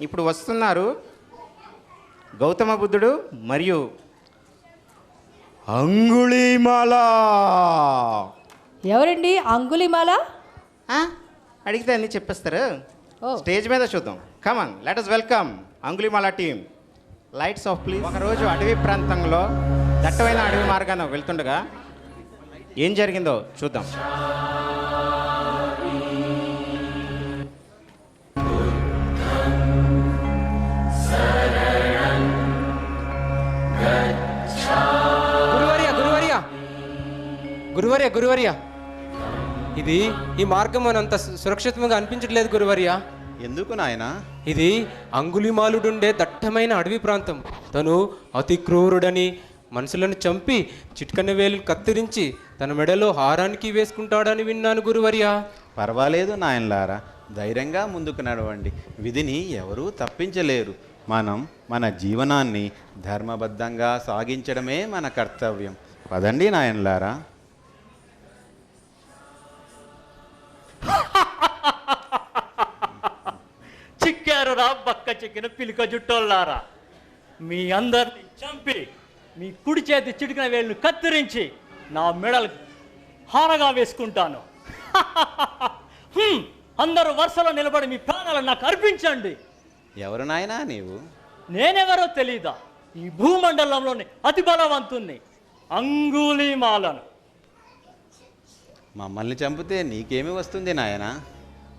ఇప్పుడు వస్తున్నారు గౌతమ బుద్ధుడు మరియు అంగుళీమాల. ఎవరండి అంగుళీమాల? అడిగితే అన్నీ చెప్పేస్తారు. ఓ. స్టేజ్ మీద చూద్దాం. Come on, let us welcome Angulimala team. Lights off please. ఒకరోజు అడవి ప్రాంతంలో దట్టమైన అడవి మార్గాన వెళ్తుండగా ఏం జరిగిందో చూద్దాం. గురువర్య, ఇది ఈ మార్గం అనంత సురక్షితంగా అనిపించట్లేదు గురువర్య. ఎందుకు నాయనా? ఇది అంగుళీమాలుడుండే దట్టమైన అడవి ప్రాంతం. తను అతి క్రూరుడని, మనుషులను చంపి చిట్కన్న వేలు కత్తిరించి తన మెడలో హారానికి వేసుకుంటాడని విన్నాను గురువర్య. పర్వాలేదు నాయనలారా, ధైర్యంగా ముందుకు నడవండి. విధిని ఎవరూ తప్పించలేరు. మనం మన జీవనాన్ని ధర్మబద్ధంగా సాగించడమే మన కర్తవ్యం. పదండి నాయనలారా. చిక్కారురా బక్క చిక్కిన పిలిక జుట్టోళ్ళారా, మీ అందరిని చంపి మీ కుడి చేతి చిటికిన వేలును కత్తిరించి నా మెడలు హారగా వేసుకుంటాను. అందరూ వరుసలో నిలబడి మీ ప్రాణాలను నాకు అర్పించండి. ఎవరు నాయనా నీవు? నేనెవరో తెలీదా? ఈ భూమండలంలోని అతి బలవంతుణ్ణి, అంగుళీమాలను. మమ్మల్ని చంపితే నీకేమి వస్తుంది నాయనా?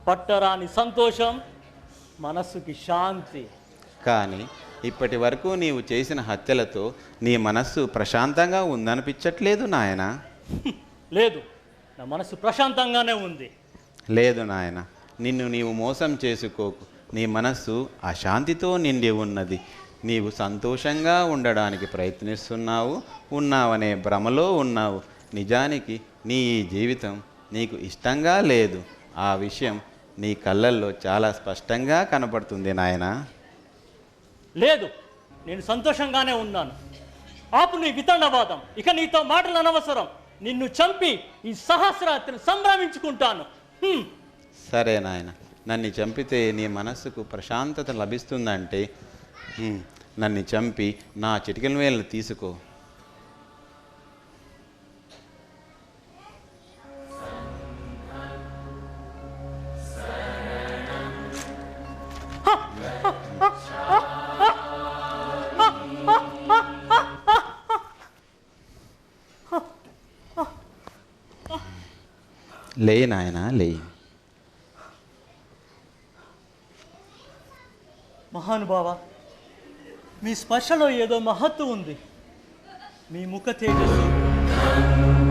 పట్టరాని సంతోషం, మనస్సుకి శాంతి. కానీ ఇప్పటి వరకు నీవు చేసిన హత్యలతో నీ మనస్సు ప్రశాంతంగా ఉందనిపించట్లేదు నాయనా? లేదు, నా మనస్సు ప్రశాంతంగానే ఉంది. లేదు నాయన, నిన్ను నీవు మోసం చేసుకోకు. నీ మనస్సు అశాంతితో నిండి ఉన్నది. నీవు సంతోషంగా ఉండడానికి ప్రయత్నిస్తున్నావు, ఉన్నావనే భ్రమలో ఉన్నావు. నిజానికి నీ ఈ జీవితం నీకు ఇష్టంగా లేదు. ఆ విషయం నీ కళ్ళల్లో చాలా స్పష్టంగా కనపడుతుంది నాయనా. లేదు, నేను సంతోషంగానే ఉన్నాను. ఆపు నీ వితండవాదం. ఇక నీతో మాటలు అనవసరం. నిన్ను చంపి ఈ సహస్రాత్రిని సంభ్రమించుకుంటాను. సరే నాయన, నన్ను చంపితే నీ మనస్సుకు ప్రశాంతత లభిస్తుందంటే నన్ను చంపి నా చిటికెల వేలను తీసుకో. లే నాయనా, లే. మహానుభావ, మీ స్పర్శలో ఏదో మహత్తు ఉంది. మీ ముఖ తేజస్సు,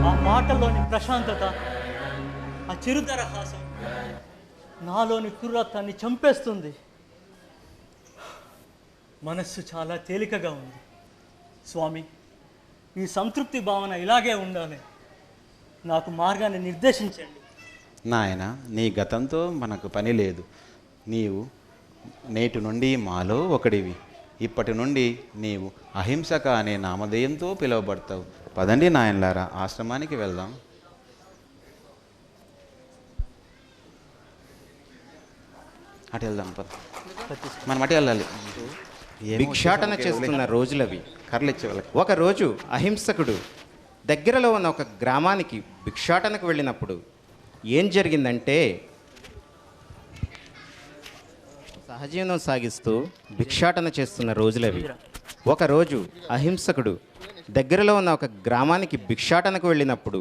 ఆ మాటల్లోని ప్రశాంతత, ఆ చిరుదరహాసం నాలోని కుర్రత్వాన్ని చంపేస్తుంది. మనస్సు చాలా తేలికగా ఉంది. స్వామి, ఈ సంతృప్తి భావన ఇలాగే ఉండాలి. నాకు మార్గాన్ని నిర్దేశించండి. నాయన, నీ గతంతో మనకు పని లేదు. నీవు నేటి నుండి మాలో ఒకడివి. ఇప్పటి నుండి నీవు అహింసక అనే నామధేయంతో పిలువబడతావు. పదండి నాయనలారా, ఆశ్రమానికి వెళ్దాం. అటు వెళ్దాం, పద. మనం అటు వెళ్ళాలి. భిక్షాటన చేస్తున్న రోజులవి. కర్రలు ఇచ్చే వాళ్ళకి. ఒకరోజు అహింసకుడు దగ్గరలో ఉన్న ఒక గ్రామానికి భిక్షాటనకు వెళ్ళినప్పుడు ఏం జరిగిందంటే, సహజీవనం సాగిస్తూ భిక్షాటన చేస్తున్న రోజులవి. ఒకరోజు అహింసకుడు దగ్గరలో ఉన్న ఒక గ్రామానికి భిక్షాటనకు వెళ్ళినప్పుడు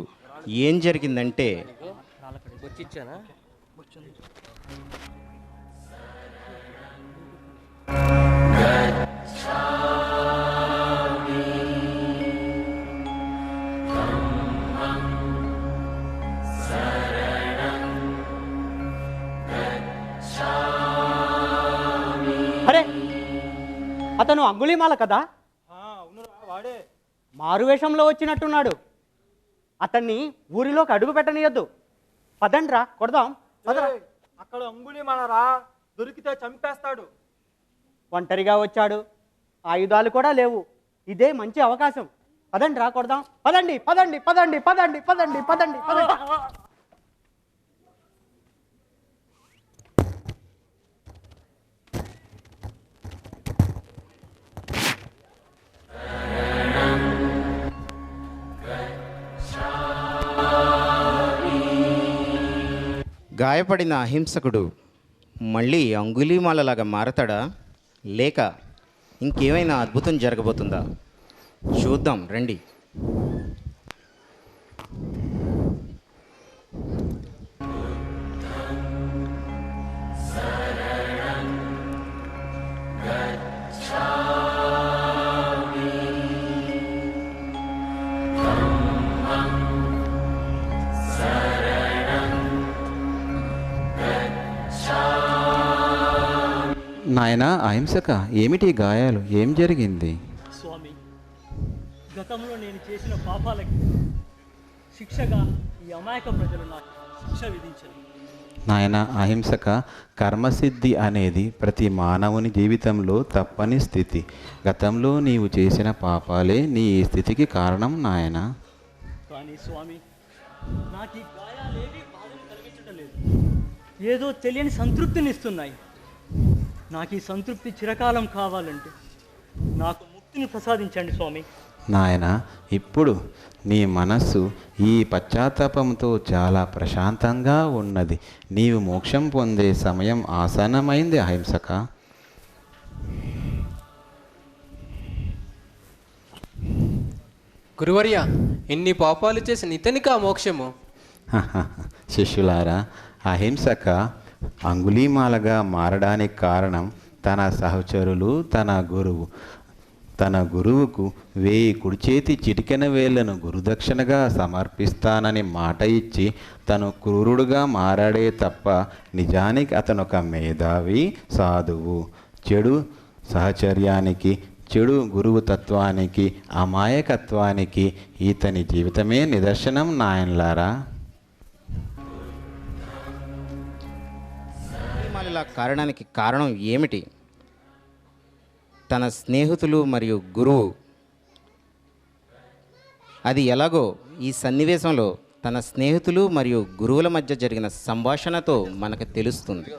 ఏం జరిగిందంటే, అరే, అతను అంగుళీమాల కదా? వాడే. మారువేషంలో వచ్చినట్టున్నాడు. అతన్ని ఊరిలోకి అడుగు పెట్టనీయొద్దు. పదండ్రా, కొడదాం. పదరా. అక్కడ అంగుళీమాలరా, దొరికితే చంపేస్తాడు. ఒంటరిగా వచ్చాడు, ఆయుధాలు కూడా లేవు. ఇదే మంచి అవకాశం. పదండ్రా, కొడదాం. పదండి పదండి పదండి పదండి పదండి పదండి పదండి. గాయపడిన అహింసకుడు మళ్ళీ అంగుళీమాలలాగా మారతాడా, లేక ఇంకేమైనా అద్భుతం జరగబోతుందా? చూద్దాం రండి. నాయనా అహింసక, ఏమిటి గాయాలు? ఏం జరిగింది? స్వామి, గతంలో నేను చేసిన పాపాలకి శిక్షగా ఈ అమాయక ప్రజలు నాకు శిక్ష విధించారు. నాయన అహింసక, కర్మసిద్ధి అనేది ప్రతి మానవుని జీవితంలో తప్పని స్థితి. గతంలో నీవు చేసిన పాపాలే నీ ఈ స్థితికి కారణం నాయన. కానీ స్వామి, నాకు ఈ గాయాలేవి బాధను కలిగించడం లేదు. ఏదో తెలియని సంతృప్తిని ఇస్తున్నాయి. నాకు ఈ సంతృప్తి చిరకాలం కావాలంటే నాకు ముక్తిని ప్రసాదించండి స్వామి. నాయన, ఇప్పుడు నీ మనస్సు ఈ పశ్చాత్తాపంతో చాలా ప్రశాంతంగా ఉన్నది. నీవు మోక్షం పొందే సమయం ఆసన్నమైంది అహింసక. గురువర్య, ఎన్ని పాపాలు చేసిన ఇతనికి ఆ మోక్షము? శిష్యులారా, అహింసక అంగుళీమాలగా మారడానికి కారణం తన సహచరులు, తన గురువుకు 1000 కుడిచేతి చిటికెన వేళ్లను గురుదక్షిణగా సమర్పిస్తానని మాట ఇచ్చి తను క్రూరుడుగా మారాడే తప్ప నిజానికి అతను ఒక మేధావి, సాధువు. చెడు సహచర్యానికి, చెడు గురువు తత్వానికి, అమాయకత్వానికి ఇతని జీవితమే నిదర్శనం నాయన్లారా. ఇలా కారణానికి కారణం ఏమిటి? తన స్నేహితులు మరియు గురువు. అది ఎలాగో ఈ సన్నివేశంలో తన స్నేహితులు మరియు గురువుల మధ్య జరిగిన సంభాషణతో మనకు తెలుస్తుంది.